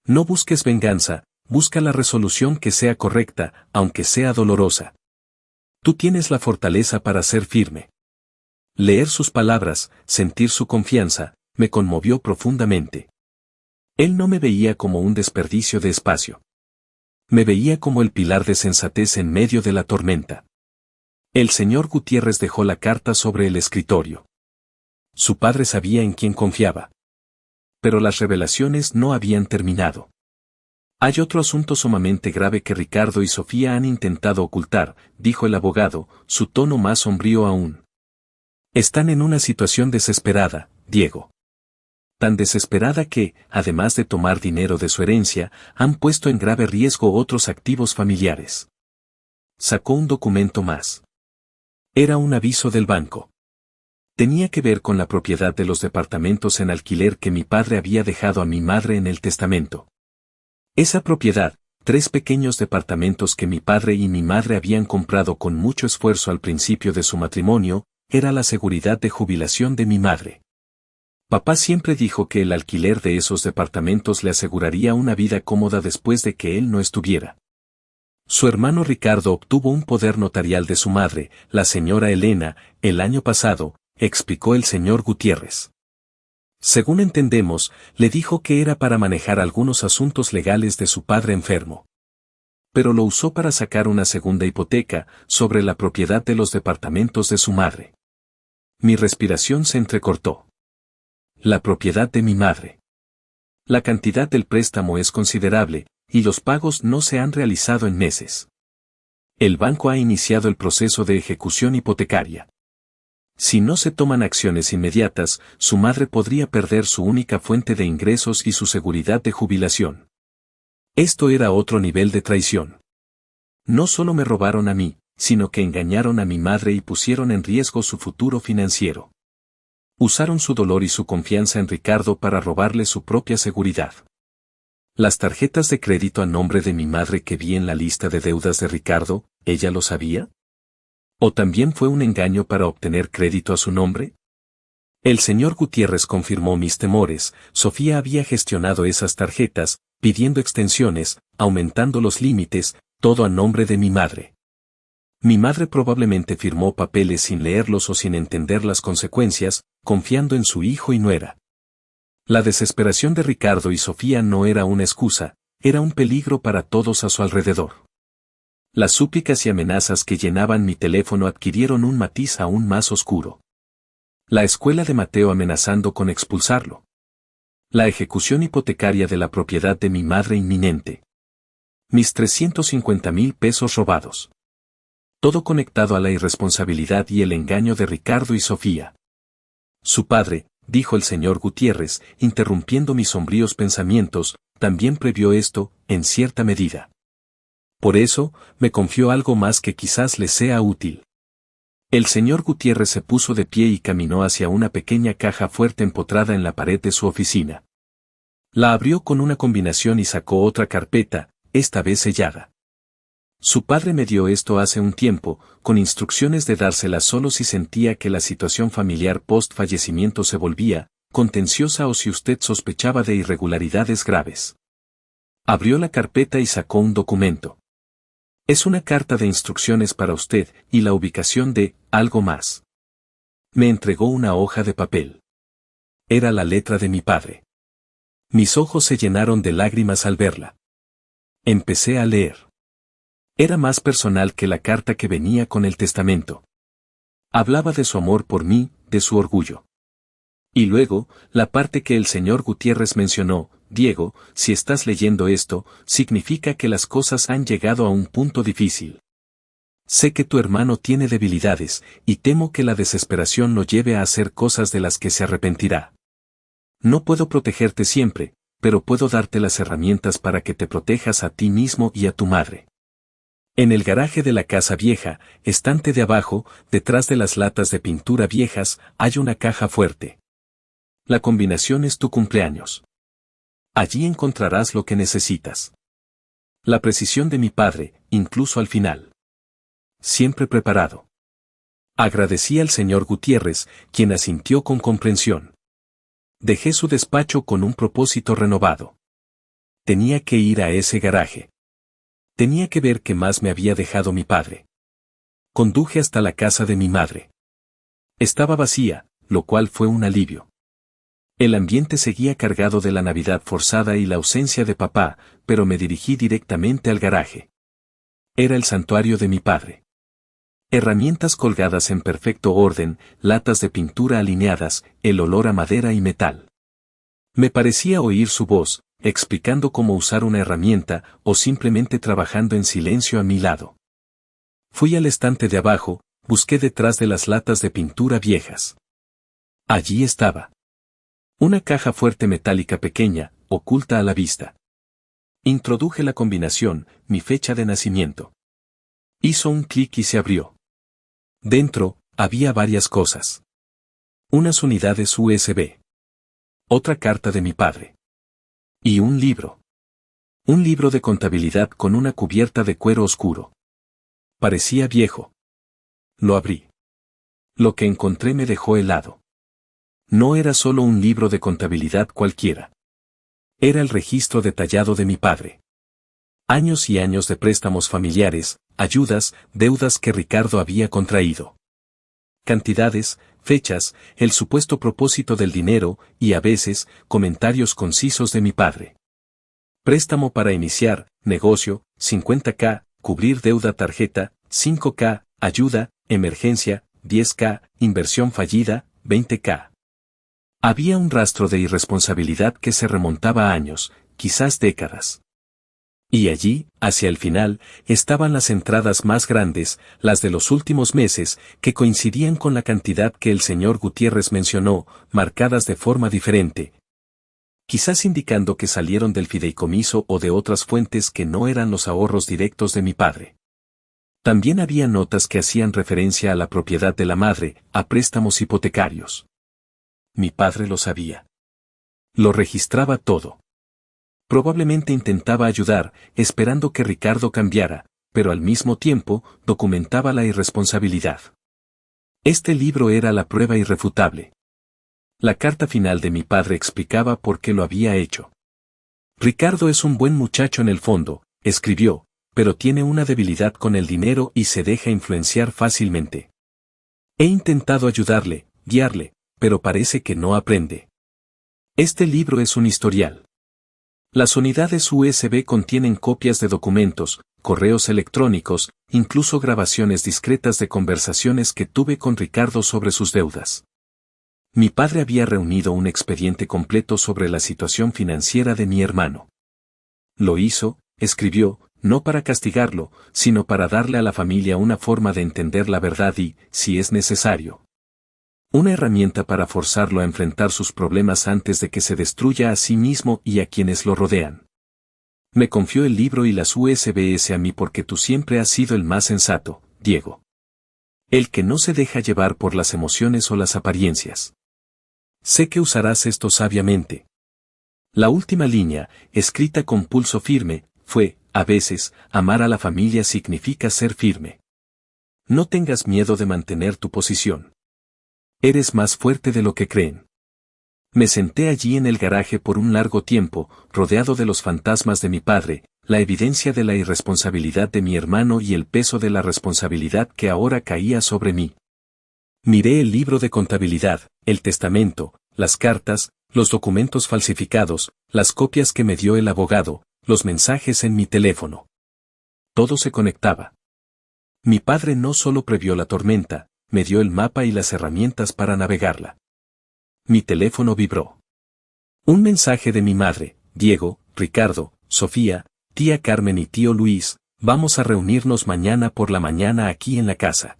No busques venganza, busca la resolución que sea correcta, aunque sea dolorosa. Tú tienes la fortaleza para ser firme. Leer sus palabras, sentir su confianza, me conmovió profundamente. Él no me veía como un desperdicio de espacio. Me veía como el pilar de sensatez en medio de la tormenta. El señor Gutiérrez dejó la carta sobre el escritorio. Su padre sabía en quién confiaba. Pero las revelaciones no habían terminado. Hay otro asunto sumamente grave que Ricardo y Sofía han intentado ocultar, dijo el abogado, su tono más sombrío aún. Están en una situación desesperada, Diego. Tan desesperada que, además de tomar dinero de su herencia, han puesto en grave riesgo otros activos familiares. Sacó un documento más. Era un aviso del banco. Tenía que ver con la propiedad de los departamentos en alquiler que mi padre había dejado a mi madre en el testamento. Esa propiedad, 3 pequeños departamentos que mi padre y mi madre habían comprado con mucho esfuerzo al principio de su matrimonio, era la seguridad de jubilación de mi madre. Papá siempre dijo que el alquiler de esos departamentos le aseguraría una vida cómoda después de que él no estuviera. Su hermano Ricardo obtuvo un poder notarial de su madre, la señora Elena, el año pasado, explicó el señor Gutiérrez. Según entendemos, le dijo que era para manejar algunos asuntos legales de su padre enfermo. Pero lo usó para sacar una segunda hipoteca sobre la propiedad de los departamentos de su madre. Mi respiración se entrecortó. La propiedad de mi madre. La cantidad del préstamo es considerable, y los pagos no se han realizado en meses. El banco ha iniciado el proceso de ejecución hipotecaria. Si no se toman acciones inmediatas, su madre podría perder su única fuente de ingresos y su seguridad de jubilación. Esto era otro nivel de traición. No solo me robaron a mí, sino que engañaron a mi madre y pusieron en riesgo su futuro financiero. Usaron su dolor y su confianza en Ricardo para robarle su propia seguridad. Las tarjetas de crédito a nombre de mi madre que vi en la lista de deudas de Ricardo, ¿ella lo sabía? ¿O también fue un engaño para obtener crédito a su nombre? El señor Gutiérrez confirmó mis temores. Sofía había gestionado esas tarjetas, pidiendo extensiones, aumentando los límites, todo a nombre de mi madre. Mi madre probablemente firmó papeles sin leerlos o sin entender las consecuencias, confiando en su hijo y nuera. La desesperación de Ricardo y Sofía no era una excusa, era un peligro para todos a su alrededor. Las súplicas y amenazas que llenaban mi teléfono adquirieron un matiz aún más oscuro. La escuela de Mateo amenazando con expulsarlo. La ejecución hipotecaria de la propiedad de mi madre inminente. Mis 350,000 pesos robados. Todo conectado a la irresponsabilidad y el engaño de Ricardo y Sofía. Su padre, dijo el señor Gutiérrez, interrumpiendo mis sombríos pensamientos, también previó esto, en cierta medida. Por eso, me confió algo más que quizás le sea útil. El señor Gutiérrez se puso de pie y caminó hacia una pequeña caja fuerte empotrada en la pared de su oficina. La abrió con una combinación y sacó otra carpeta, esta vez sellada. Su padre me dio esto hace un tiempo, con instrucciones de dársela solo si sentía que la situación familiar post-fallecimiento se volvía contenciosa o si usted sospechaba de irregularidades graves. Abrió la carpeta y sacó un documento. Es una carta de instrucciones para usted y la ubicación de algo más. Me entregó una hoja de papel. Era la letra de mi padre. Mis ojos se llenaron de lágrimas al verla. Empecé a leer. Era más personal que la carta que venía con el testamento. Hablaba de su amor por mí, de su orgullo. Y luego, la parte que el señor Gutiérrez mencionó: Diego, si estás leyendo esto, significa que las cosas han llegado a un punto difícil. Sé que tu hermano tiene debilidades, y temo que la desesperación lo lleve a hacer cosas de las que se arrepentirá. No puedo protegerte siempre, pero puedo darte las herramientas para que te protejas a ti mismo y a tu madre. En el garaje de la casa vieja, estante de abajo, detrás de las latas de pintura viejas, hay una caja fuerte. La combinación es tu cumpleaños. Allí encontrarás lo que necesitas. La precisión de mi padre, incluso al final. Siempre preparado. Agradecí al señor Gutiérrez, quien asintió con comprensión. Dejé su despacho con un propósito renovado. Tenía que ir a ese garaje. Tenía que ver qué más me había dejado mi padre. Conduje hasta la casa de mi madre. Estaba vacía, lo cual fue un alivio. El ambiente seguía cargado de la Navidad forzada y la ausencia de papá, pero me dirigí directamente al garaje. Era el santuario de mi padre. Herramientas colgadas en perfecto orden, latas de pintura alineadas, el olor a madera y metal. Me parecía oír su voz, explicando cómo usar una herramienta, o simplemente trabajando en silencio a mi lado. Fui al estante de abajo, busqué detrás de las latas de pintura viejas. Allí estaba. Una caja fuerte metálica pequeña, oculta a la vista. Introduje la combinación, mi fecha de nacimiento. Hizo un clic y se abrió. Dentro, había varias cosas. Unas unidades USB. Otra carta de mi padre. Y un libro. Un libro de contabilidad con una cubierta de cuero oscuro. Parecía viejo. Lo abrí. Lo que encontré me dejó helado. No era solo un libro de contabilidad cualquiera. Era el registro detallado de mi padre. Años y años de préstamos familiares, ayudas, deudas que Ricardo había contraído. Cantidades, fechas, el supuesto propósito del dinero, y a veces, comentarios concisos de mi padre. Préstamo para iniciar, negocio, 50K, cubrir deuda tarjeta, 5K, ayuda, emergencia, 10K, inversión fallida, 20K. Había un rastro de irresponsabilidad que se remontaba a años, quizás décadas. Y allí, hacia el final, estaban las entradas más grandes, las de los últimos meses, que coincidían con la cantidad que el señor Gutiérrez mencionó, marcadas de forma diferente, quizás indicando que salieron del fideicomiso o de otras fuentes que no eran los ahorros directos de mi padre. También había notas que hacían referencia a la propiedad de la madre, a préstamos hipotecarios. Mi padre lo sabía. Lo registraba todo. Probablemente intentaba ayudar, esperando que Ricardo cambiara, pero al mismo tiempo, documentaba la irresponsabilidad. Este libro era la prueba irrefutable. La carta final de mi padre explicaba por qué lo había hecho. Ricardo es un buen muchacho en el fondo, escribió, pero tiene una debilidad con el dinero y se deja influenciar fácilmente. He intentado ayudarle, guiarle, pero parece que no aprende. Este libro es un historial. Las unidades USB contienen copias de documentos, correos electrónicos, incluso grabaciones discretas de conversaciones que tuve con Ricardo sobre sus deudas. Mi padre había reunido un expediente completo sobre la situación financiera de mi hermano. Lo hizo, escribió, no para castigarlo, sino para darle a la familia una forma de entender la verdad y, si es necesario, una herramienta para forzarlo a enfrentar sus problemas antes de que se destruya a sí mismo y a quienes lo rodean. Me confió el libro y las USBs a mí porque tú siempre has sido el más sensato, Diego. El que no se deja llevar por las emociones o las apariencias. Sé que usarás esto sabiamente. La última línea, escrita con pulso firme, fue, a veces, amar a la familia significa ser firme. No tengas miedo de mantener tu posición. Eres más fuerte de lo que creen. Me senté allí en el garaje por un largo tiempo, rodeado de los fantasmas de mi padre, la evidencia de la irresponsabilidad de mi hermano y el peso de la responsabilidad que ahora caía sobre mí. Miré el libro de contabilidad, el testamento, las cartas, los documentos falsificados, las copias que me dio el abogado, los mensajes en mi teléfono. Todo se conectaba. Mi padre no solo previó la tormenta, me dio el mapa y las herramientas para navegarla. Mi teléfono vibró. Un mensaje de mi madre, Diego, Ricardo, Sofía, tía Carmen y tío Luis, vamos a reunirnos mañana por la mañana aquí en la casa.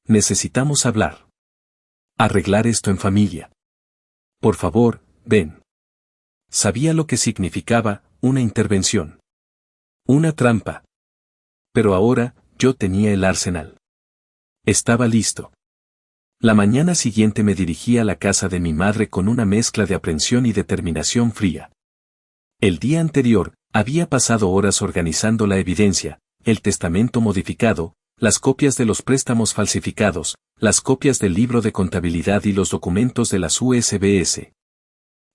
Necesitamos hablar. Arreglar esto en familia. Por favor, ven. Sabía lo que significaba, una intervención. Una trampa. Pero ahora, yo tenía el arsenal. Estaba listo. La mañana siguiente me dirigí a la casa de mi madre con una mezcla de aprensión y determinación fría. El día anterior, había pasado horas organizando la evidencia, el testamento modificado, las copias de los préstamos falsificados, las copias del libro de contabilidad y los documentos de las USBs.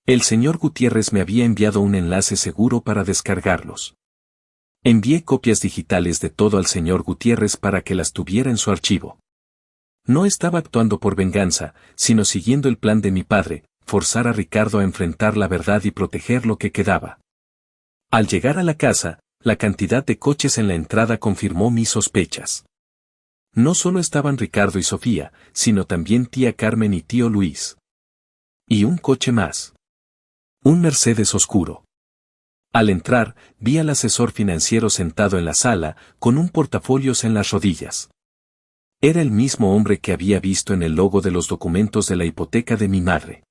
El señor Gutiérrez me había enviado un enlace seguro para descargarlos. Envié copias digitales de todo al señor Gutiérrez para que las tuviera en su archivo. No estaba actuando por venganza, sino siguiendo el plan de mi padre, forzar a Ricardo a enfrentar la verdad y proteger lo que quedaba. Al llegar a la casa, la cantidad de coches en la entrada confirmó mis sospechas. No solo estaban Ricardo y Sofía, sino también tía Carmen y tío Luis. Y un coche más. Un Mercedes oscuro. Al entrar, vi al asesor financiero sentado en la sala, con un portafolios en las rodillas. Era el mismo hombre que había visto en el logo de los documentos de la hipoteca de mi madre.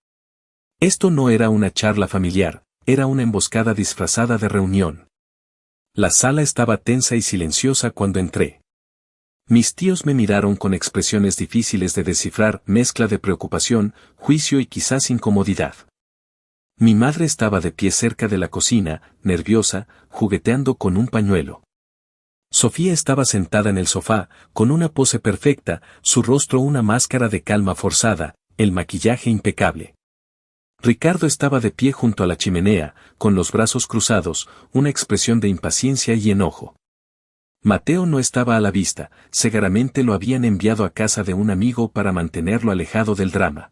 Esto no era una charla familiar, era una emboscada disfrazada de reunión. La sala estaba tensa y silenciosa cuando entré. Mis tíos me miraron con expresiones difíciles de descifrar, mezcla de preocupación, juicio y quizás incomodidad. Mi madre estaba de pie cerca de la cocina, nerviosa, jugueteando con un pañuelo. Sofía estaba sentada en el sofá, con una pose perfecta, su rostro una máscara de calma forzada, el maquillaje impecable. Ricardo estaba de pie junto a la chimenea, con los brazos cruzados, una expresión de impaciencia y enojo. Mateo no estaba a la vista, seguramente lo habían enviado a casa de un amigo para mantenerlo alejado del drama.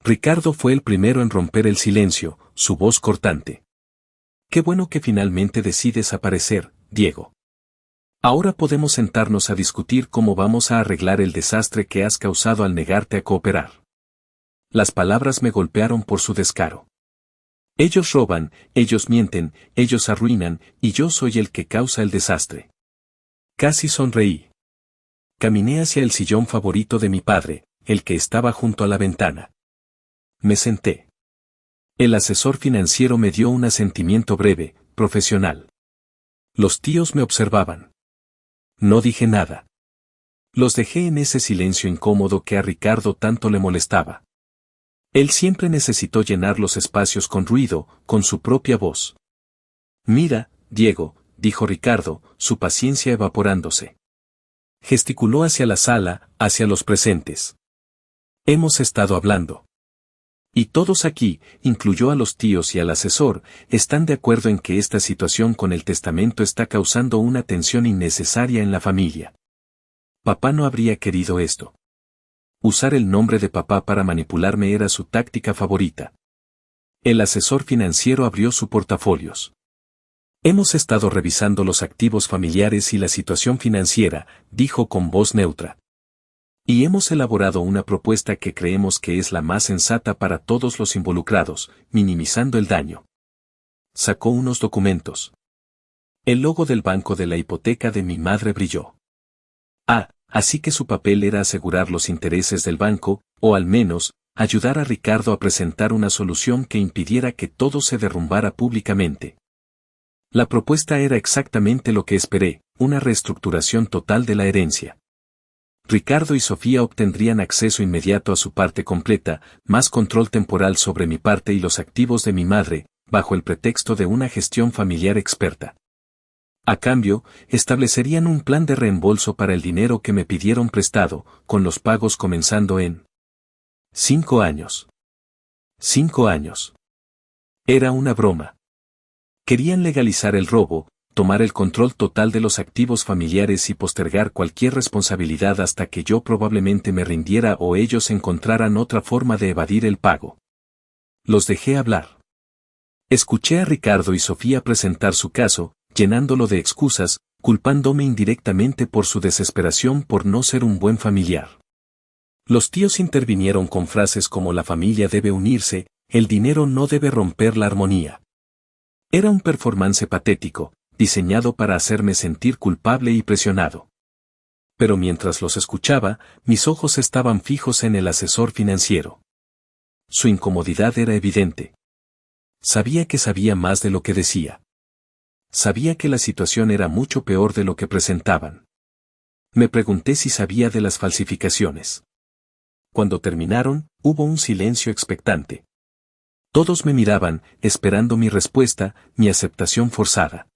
Ricardo fue el primero en romper el silencio, su voz cortante. Qué bueno que finalmente decides aparecer, Diego. Ahora podemos sentarnos a discutir cómo vamos a arreglar el desastre que has causado al negarte a cooperar. Las palabras me golpearon por su descaro. Ellos roban, ellos mienten, ellos arruinan, y yo soy el que causa el desastre. Casi sonreí. Caminé hacia el sillón favorito de mi padre, el que estaba junto a la ventana. Me senté. El asesor financiero me dio un asentimiento breve, profesional. Los tíos me observaban. No dije nada. Los dejé en ese silencio incómodo que a Ricardo tanto le molestaba. Él siempre necesitó llenar los espacios con ruido, con su propia voz. Mira, Diego, dijo Ricardo, su paciencia evaporándose. Gesticuló hacia la sala, hacia los presentes. Hemos estado hablando. Y todos aquí, incluyó a los tíos y al asesor, están de acuerdo en que esta situación con el testamento está causando una tensión innecesaria en la familia. Papá no habría querido esto. Usar el nombre de papá para manipularme era su táctica favorita. El asesor financiero abrió su portafolios. Hemos estado revisando los activos familiares y la situación financiera, dijo con voz neutra. Y hemos elaborado una propuesta que creemos que es la más sensata para todos los involucrados, minimizando el daño. Sacó unos documentos. El logo del banco de la hipoteca de mi madre brilló. Así que su papel era asegurar los intereses del banco, o al menos, ayudar a Ricardo a presentar una solución que impidiera que todo se derrumbara públicamente. La propuesta era exactamente lo que esperé, una reestructuración total de la herencia. Ricardo y Sofía obtendrían acceso inmediato a su parte completa, más control temporal sobre mi parte y los activos de mi madre, bajo el pretexto de una gestión familiar experta. A cambio, establecerían un plan de reembolso para el dinero que me pidieron prestado, con los pagos comenzando en 5 años. 5 años. Era una broma. Querían legalizar el robo, tomar el control total de los activos familiares y postergar cualquier responsabilidad hasta que yo probablemente me rindiera o ellos encontraran otra forma de evadir el pago. Los dejé hablar. Escuché a Ricardo y Sofía presentar su caso, llenándolo de excusas, culpándome indirectamente por su desesperación por no ser un buen familiar. Los tíos intervinieron con frases como la familia debe unirse, el dinero no debe romper la armonía. Era un performance patético, diseñado para hacerme sentir culpable y presionado. Pero mientras los escuchaba, mis ojos estaban fijos en el asesor financiero. Su incomodidad era evidente. Sabía que sabía más de lo que decía. Sabía que la situación era mucho peor de lo que presentaban. Me pregunté si sabía de las falsificaciones. Cuando terminaron, hubo un silencio expectante. Todos me miraban, esperando mi respuesta, mi aceptación forzada.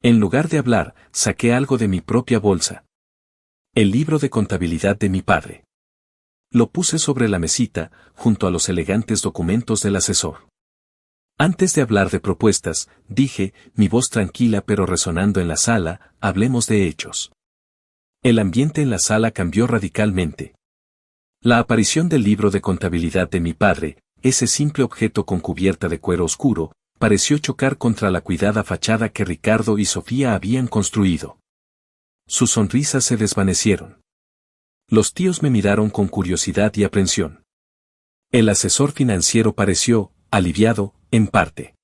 En lugar de hablar, saqué algo de mi propia bolsa. El libro de contabilidad de mi padre. Lo puse sobre la mesita, junto a los elegantes documentos del asesor. Antes de hablar de propuestas, dije, mi voz tranquila pero resonando en la sala, hablemos de hechos. El ambiente en la sala cambió radicalmente. La aparición del libro de contabilidad de mi padre, ese simple objeto con cubierta de cuero oscuro, pareció chocar contra la cuidada fachada que Ricardo y Sofía habían construido. Sus sonrisas se desvanecieron. Los tíos me miraron con curiosidad y aprensión. El asesor financiero pareció, aliviado, en parte.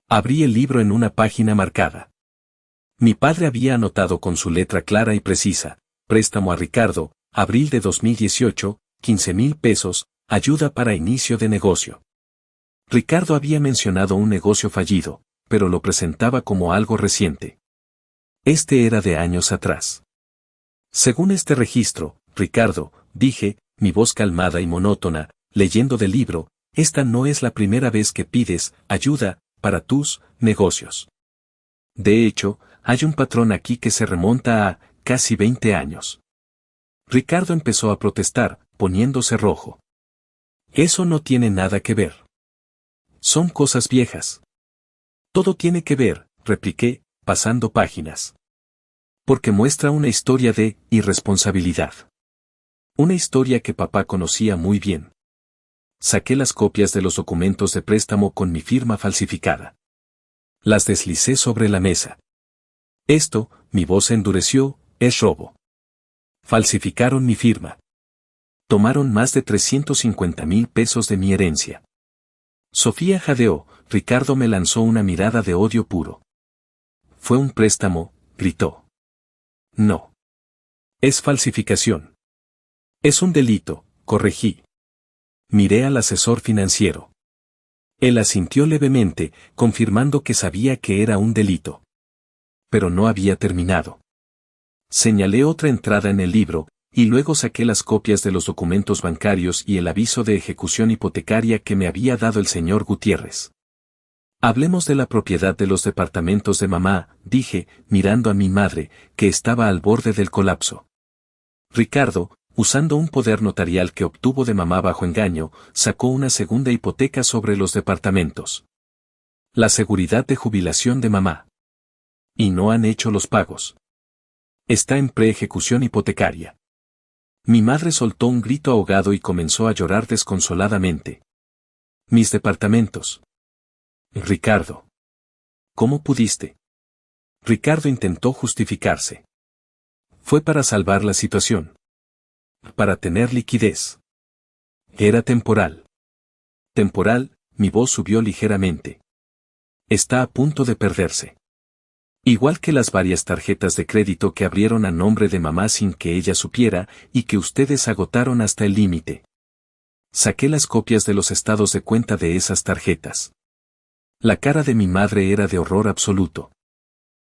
Abrí el libro en una página marcada. Mi padre había anotado con su letra clara y precisa, préstamo a Ricardo, abril de 2018, 15,000 pesos, ayuda para inicio de negocio. Ricardo había mencionado un negocio fallido, pero lo presentaba como algo reciente. Este era de años atrás. Según este registro, Ricardo, dije, mi voz calmada y monótona, leyendo del libro, esta no es la primera vez que pides ayuda para tus negocios. De hecho, hay un patrón aquí que se remonta a casi 20 años. Ricardo empezó a protestar, poniéndose rojo. Eso no tiene nada que ver. Son cosas viejas. Todo tiene que ver, repliqué, pasando páginas. Porque muestra una historia de irresponsabilidad. Una historia que papá conocía muy bien. Saqué las copias de los documentos de préstamo con mi firma falsificada. Las deslicé sobre la mesa. Esto, mi voz se endureció, es robo. Falsificaron mi firma. Tomaron más de 350,000 pesos de mi herencia. Sofía jadeó, Ricardo me lanzó una mirada de odio puro. Fue un préstamo, gritó. No. Es falsificación. Es un delito, corregí. Miré al asesor financiero. Él asintió levemente, confirmando que sabía que era un delito. Pero no había terminado. Señalé otra entrada en el libro, y luego saqué las copias de los documentos bancarios y el aviso de ejecución hipotecaria que me había dado el señor Gutiérrez. Hablemos de la propiedad de los departamentos de mamá, dije, mirando a mi madre, que estaba al borde del colapso. Ricardo, usando un poder notarial que obtuvo de mamá bajo engaño, sacó una segunda hipoteca sobre los departamentos. La seguridad de jubilación de mamá. Y no han hecho los pagos. Está en preejecución hipotecaria. Mi madre soltó un grito ahogado y comenzó a llorar desconsoladamente. Mis departamentos. Ricardo. ¿Cómo pudiste? Ricardo intentó justificarse. Fue para salvar la situación. Para tener liquidez. Era temporal. Temporal, mi voz subió ligeramente. Está a punto de perderse. Igual que las varias tarjetas de crédito que abrieron a nombre de mamá sin que ella supiera y que ustedes agotaron hasta el límite. Saqué las copias de los estados de cuenta de esas tarjetas. La cara de mi madre era de horror absoluto.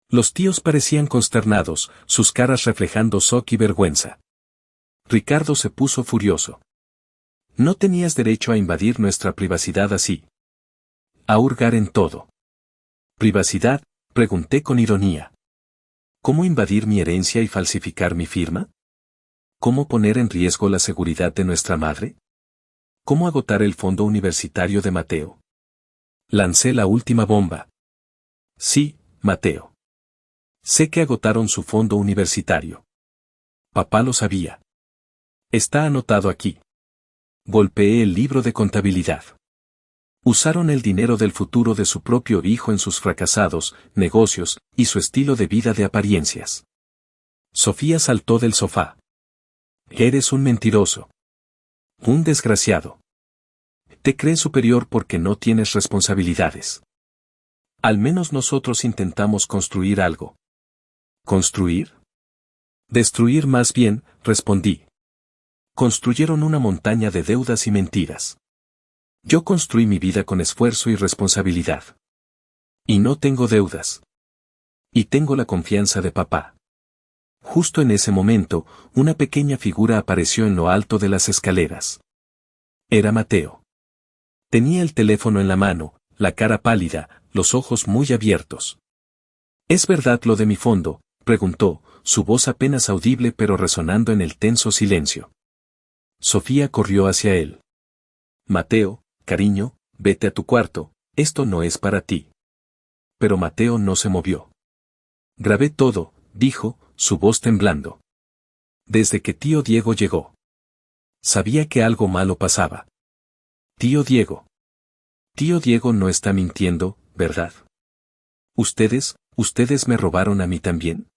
Los tíos parecían consternados, sus caras reflejando shock y vergüenza. Ricardo se puso furioso. No tenías derecho a invadir nuestra privacidad así. A hurgar en todo. ¿Privacidad? Pregunté con ironía. ¿Cómo invadir mi herencia y falsificar mi firma? ¿Cómo poner en riesgo la seguridad de nuestra madre? ¿Cómo agotar el fondo universitario de Mateo? Lancé la última bomba. Sí, Mateo. Sé que agotaron su fondo universitario. Papá lo sabía. Está anotado aquí. Golpeé el libro de contabilidad. Usaron el dinero del futuro de su propio hijo en sus fracasados negocios y su estilo de vida de apariencias. Sofía saltó del sofá. Eres un mentiroso. Un desgraciado. Te crees superior porque no tienes responsabilidades. Al menos nosotros intentamos construir algo. ¿Construir? Destruir más bien, respondí. Construyeron una montaña de deudas y mentiras. Yo construí mi vida con esfuerzo y responsabilidad. Y no tengo deudas. Y tengo la confianza de papá. Justo en ese momento, una pequeña figura apareció en lo alto de las escaleras. Era Mateo. Tenía el teléfono en la mano, la cara pálida, los ojos muy abiertos. ¿Es verdad lo de mi fondo?, preguntó, su voz apenas audible pero resonando en el tenso silencio. Sofía corrió hacia él. Mateo, cariño, vete a tu cuarto, esto no es para ti. Pero Mateo no se movió. Grabé todo, dijo, su voz temblando. Desde que tío Diego llegó. Sabía que algo malo pasaba. Tío Diego. Tío Diego no está mintiendo, ¿verdad? Ustedes me robaron a mí también.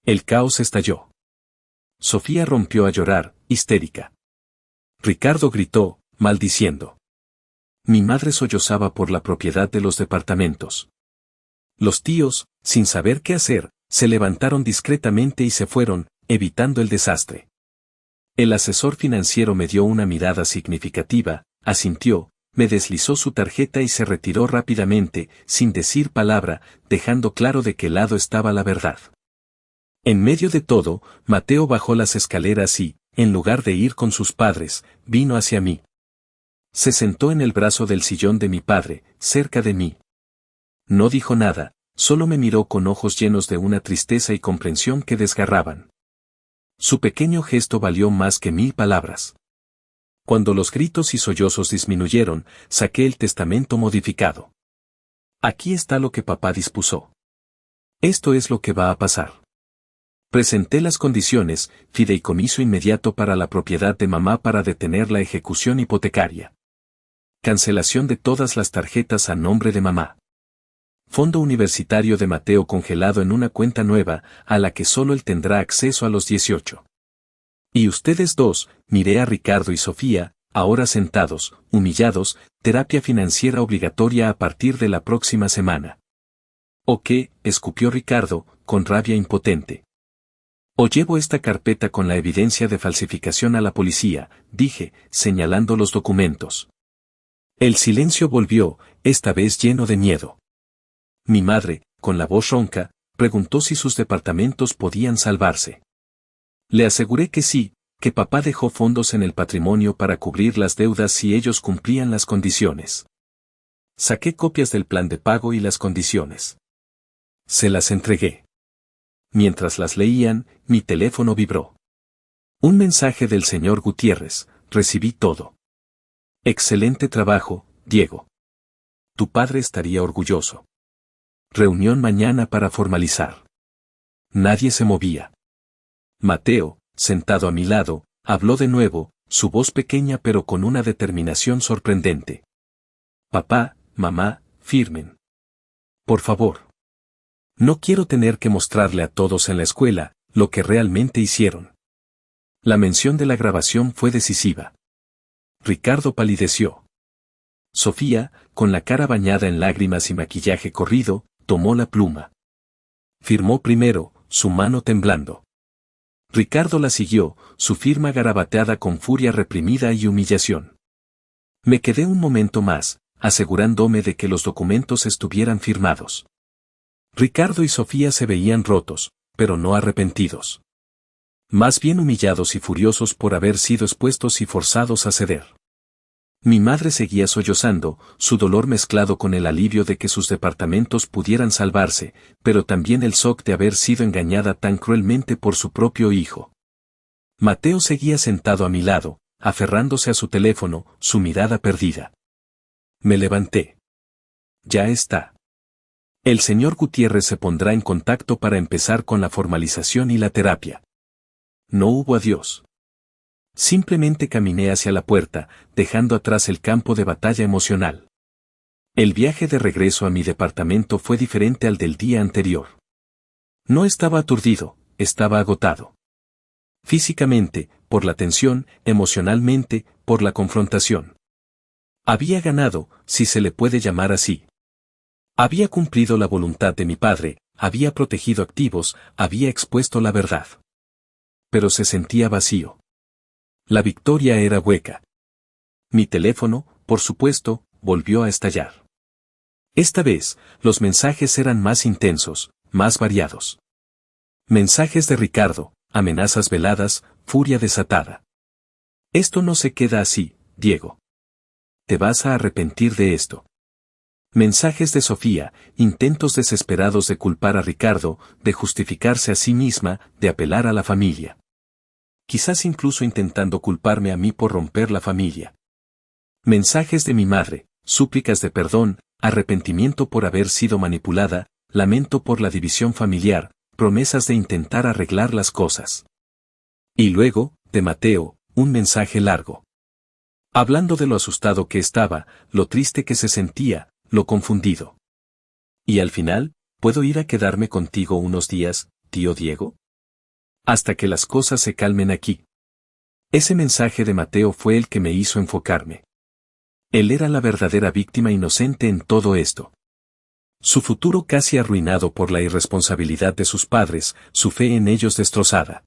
El caos estalló. Sofía rompió a llorar, histérica. Ricardo gritó, maldiciendo. Mi madre sollozaba por la propiedad de los departamentos. Los tíos, sin saber qué hacer, se levantaron discretamente y se fueron, evitando el desastre. El asesor financiero me dio una mirada significativa, asintió, me deslizó su tarjeta y se retiró rápidamente, sin decir palabra, dejando claro de qué lado estaba la verdad. En medio de todo, Mateo bajó las escaleras y, en lugar de ir con sus padres, vino hacia mí. Se sentó en el brazo del sillón de mi padre, cerca de mí. No dijo nada, solo me miró con ojos llenos de una tristeza y comprensión que desgarraban. Su pequeño gesto valió más que 1000 palabras. Cuando los gritos y sollozos disminuyeron, saqué el testamento modificado. Aquí está lo que papá dispuso. Esto es lo que va a pasar. Presenté las condiciones, fideicomiso inmediato para la propiedad de mamá para detener la ejecución hipotecaria. Cancelación de todas las tarjetas a nombre de mamá. Fondo universitario de Mateo congelado en una cuenta nueva, a la que solo él tendrá acceso a los 18. Y ustedes dos, miré a Ricardo y Sofía, ahora sentados, humillados, terapia financiera obligatoria a partir de la próxima semana. ¿O qué? Escupió Ricardo, con rabia impotente. O llevo esta carpeta con la evidencia de falsificación a la policía, dije, señalando los documentos. El silencio volvió, esta vez lleno de miedo. Mi madre, con la voz ronca, preguntó si sus departamentos podían salvarse. Le aseguré que sí, que papá dejó fondos en el patrimonio para cubrir las deudas si ellos cumplían las condiciones. Saqué copias del plan de pago y las condiciones. Se las entregué. Mientras las leían, mi teléfono vibró. Un mensaje del señor Gutiérrez, recibí todo. Excelente trabajo, Diego. Tu padre estaría orgulloso. Reunión mañana para formalizar. Nadie se movía. Mateo, sentado a mi lado, habló de nuevo, su voz pequeña pero con una determinación sorprendente. Papá, mamá, firmen. Por favor. No quiero tener que mostrarle a todos en la escuela lo que realmente hicieron. La mención de la grabación fue decisiva. Ricardo palideció. Sofía, con la cara bañada en lágrimas y maquillaje corrido, tomó la pluma. Firmó primero, su mano temblando. Ricardo la siguió, su firma garabateada con furia reprimida y humillación. Me quedé un momento más, asegurándome de que los documentos estuvieran firmados. Ricardo y Sofía se veían rotos, pero no arrepentidos. Más bien humillados y furiosos por haber sido expuestos y forzados a ceder. Mi madre seguía sollozando, su dolor mezclado con el alivio de que sus departamentos pudieran salvarse, pero también el shock de haber sido engañada tan cruelmente por su propio hijo. Mateo seguía sentado a mi lado, aferrándose a su teléfono, su mirada perdida. Me levanté. Ya está. El señor Gutiérrez se pondrá en contacto para empezar con la formalización y la terapia. No hubo adiós. Simplemente caminé hacia la puerta, dejando atrás el campo de batalla emocional. El viaje de regreso a mi departamento fue diferente al del día anterior. No estaba aturdido, estaba agotado. Físicamente, por la tensión, emocionalmente, por la confrontación. Había ganado, si se le puede llamar así. Había cumplido la voluntad de mi padre, había protegido activos, había expuesto la verdad. Pero se sentía vacío. La victoria era hueca. Mi teléfono, por supuesto, volvió a estallar. Esta vez, los mensajes eran más intensos, más variados. Mensajes de Ricardo, amenazas veladas, furia desatada. Esto no se queda así, Diego. Te vas a arrepentir de esto. Mensajes de Sofía, intentos desesperados de culpar a Ricardo, de justificarse a sí misma, de apelar a la familia. Quizás incluso intentando culparme a mí por romper la familia. Mensajes de mi madre, súplicas de perdón, arrepentimiento por haber sido manipulada, lamento por la división familiar, promesas de intentar arreglar las cosas. Y luego, de Mateo, un mensaje largo. Hablando de lo asustado que estaba, lo triste que se sentía, lo confundido. Y al final, ¿puedo ir a quedarme contigo unos días, tío Diego? Hasta que las cosas se calmen aquí. Ese mensaje de Mateo fue el que me hizo enfocarme. Él era la verdadera víctima inocente en todo esto. Su futuro casi arruinado por la irresponsabilidad de sus padres, su fe en ellos destrozada.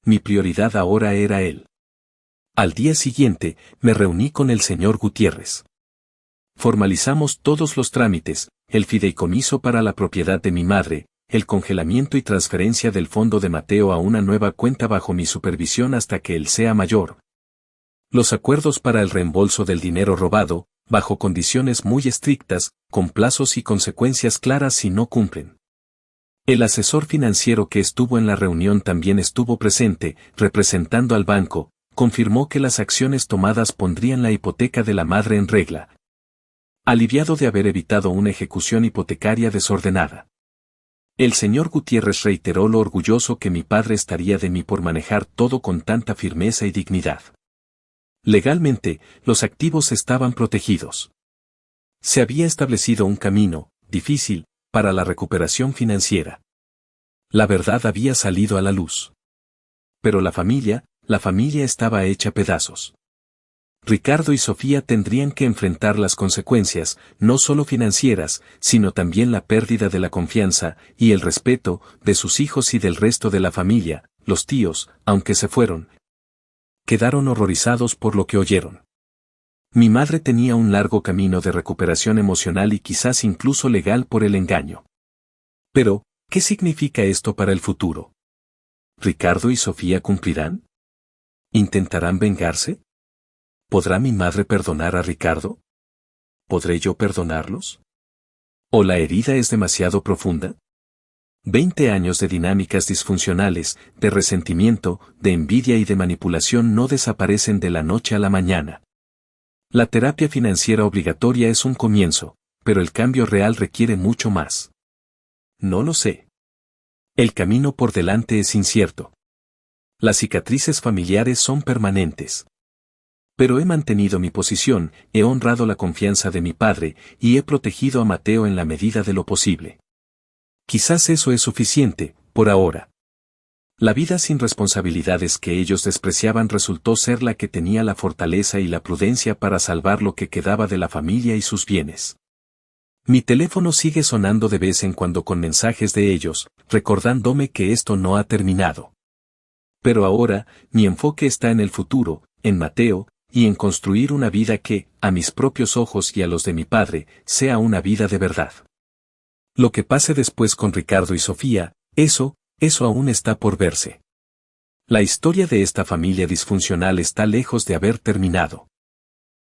Mi prioridad ahora era él. Al día siguiente, me reuní con el señor Gutiérrez. Formalizamos todos los trámites, el fideicomiso para la propiedad de mi madre, el congelamiento y transferencia del fondo de Mateo a una nueva cuenta bajo mi supervisión hasta que él sea mayor. Los acuerdos para el reembolso del dinero robado, bajo condiciones muy estrictas, con plazos y consecuencias claras si no cumplen. El asesor financiero que estuvo en la reunión también estuvo presente, representando al banco, confirmó que las acciones tomadas pondrían la hipoteca de la madre en regla. Aliviado de haber evitado una ejecución hipotecaria desordenada. El señor Gutiérrez reiteró lo orgulloso que mi padre estaría de mí por manejar todo con tanta firmeza y dignidad. Legalmente, los activos estaban protegidos. Se había establecido un camino, difícil, para la recuperación financiera. La verdad había salido a la luz. Pero la familia estaba hecha pedazos. Ricardo y Sofía tendrían que enfrentar las consecuencias, no solo financieras, sino también la pérdida de la confianza y el respeto de sus hijos y del resto de la familia. Los tíos, aunque se fueron, quedaron horrorizados por lo que oyeron. Mi madre tenía un largo camino de recuperación emocional y quizás incluso legal por el engaño. Pero, ¿qué significa esto para el futuro? ¿Ricardo y Sofía cumplirán? ¿Intentarán vengarse? ¿Podrá mi madre perdonar a Ricardo? ¿Podré yo perdonarlos? ¿O la herida es demasiado profunda? 20 años de dinámicas disfuncionales, de resentimiento, de envidia y de manipulación no desaparecen de la noche a la mañana. La terapia financiera obligatoria es un comienzo, pero el cambio real requiere mucho más. No lo sé. El camino por delante es incierto. Las cicatrices familiares son permanentes. Pero he mantenido mi posición, he honrado la confianza de mi padre y he protegido a Mateo en la medida de lo posible. Quizás eso es suficiente, por ahora. La vida sin responsabilidades que ellos despreciaban resultó ser la que tenía la fortaleza y la prudencia para salvar lo que quedaba de la familia y sus bienes. Mi teléfono sigue sonando de vez en cuando con mensajes de ellos, recordándome que esto no ha terminado. Pero ahora, mi enfoque está en el futuro, en Mateo, y en construir una vida que, a mis propios ojos y a los de mi padre, sea una vida de verdad. Lo que pase después con Ricardo y Sofía, eso aún está por verse. La historia de esta familia disfuncional está lejos de haber terminado.